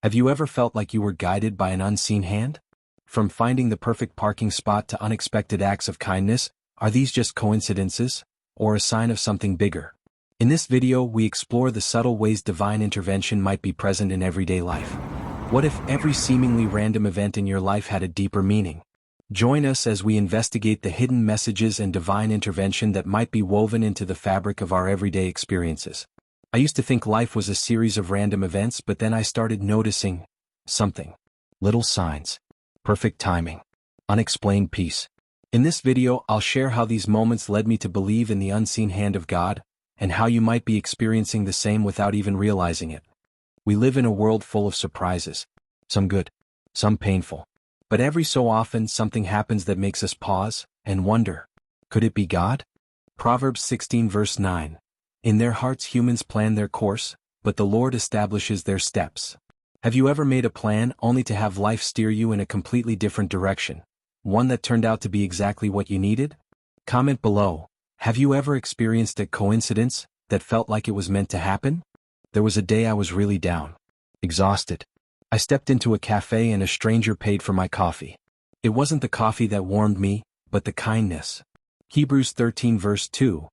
Have you ever felt like you were guided by an unseen hand? From finding the perfect parking spot to unexpected acts of kindness, are these just coincidences, or a sign of something bigger? In this video, we explore the subtle ways divine intervention might be present in everyday life. What if every seemingly random event in your life had a deeper meaning? Join us as we investigate the hidden messages and divine intervention that might be woven into the fabric of our everyday experiences. I used to think life was a series of random events, but then I started noticing something. Little signs. Perfect timing. Unexplained peace. In this video, I'll share how these moments led me to believe in the unseen hand of God, and how you might be experiencing the same without even realizing it. We live in a world full of surprises. Some good, some painful. But every so often something happens that makes us pause and wonder, could it be God? Proverbs 16 verse 9. In their hearts humans plan their course, but the Lord establishes their steps. Have you ever made a plan only to have life steer you in a completely different direction? One that turned out to be exactly what you needed? Comment below. Have you ever experienced a coincidence that felt like it was meant to happen? There was a day I was really down. Exhausted. I stepped into a cafe and a stranger paid for my coffee. It wasn't the coffee that warmed me, but the kindness. Hebrews 13 verse 2.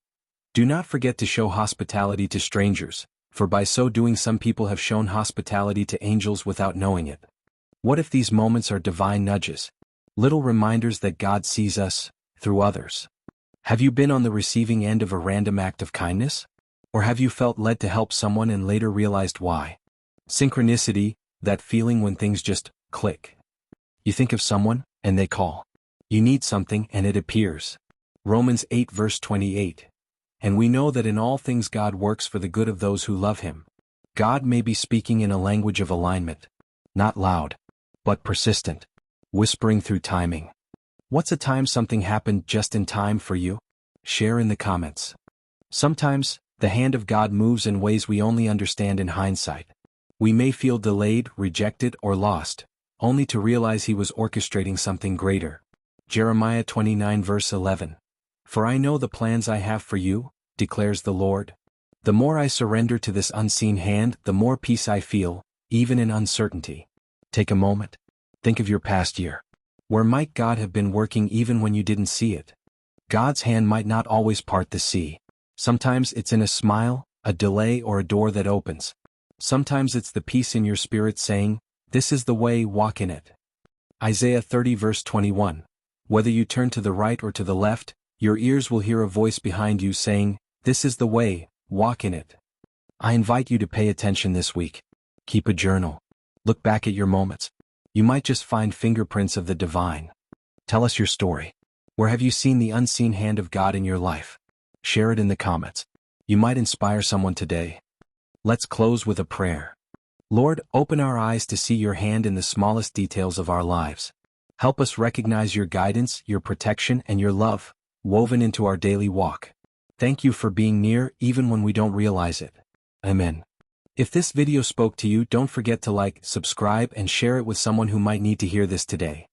Do not forget to show hospitality to strangers, for by so doing some people have shown hospitality to angels without knowing it. What if these moments are divine nudges? Little reminders that God sees us through others. Have you been on the receiving end of a random act of kindness? Or have you felt led to help someone and later realized why? Synchronicity, that feeling when things just click. You think of someone, and they call. You need something, and it appears. Romans 8 verse 28. And we know that in all things God works for the good of those who love Him. God may be speaking in a language of alignment. Not loud, but persistent. Whispering through timing. What's a time something happened just in time for you? Share in the comments. Sometimes, the hand of God moves in ways we only understand in hindsight. We may feel delayed, rejected, or lost, only to realize He was orchestrating something greater. Jeremiah 29 verse 11. For I know the plans I have for you, declares the Lord. The more I surrender to this unseen hand, the more peace I feel, even in uncertainty. Take a moment. Think of your past year. Where might God have been working even when you didn't see it? God's hand might not always part the sea. Sometimes it's in a smile, a delay, or a door that opens. Sometimes it's the peace in your spirit saying, this is the way, walk in it. Isaiah 30 verse 21. Whether you turn to the right or to the left, your ears will hear a voice behind you saying, this is the way, walk in it. I invite you to pay attention this week. Keep a journal. Look back at your moments. You might just find fingerprints of the divine. Tell us your story. Where have you seen the unseen hand of God in your life? Share it in the comments. You might inspire someone today. Let's close with a prayer. Lord, open our eyes to see your hand in the smallest details of our lives. Help us recognize your guidance, your protection, and your love, woven into our daily walk. Thank you for being near even when we don't realize it. Amen. If this video spoke to you, don't forget to like, subscribe, and share it with someone who might need to hear this today.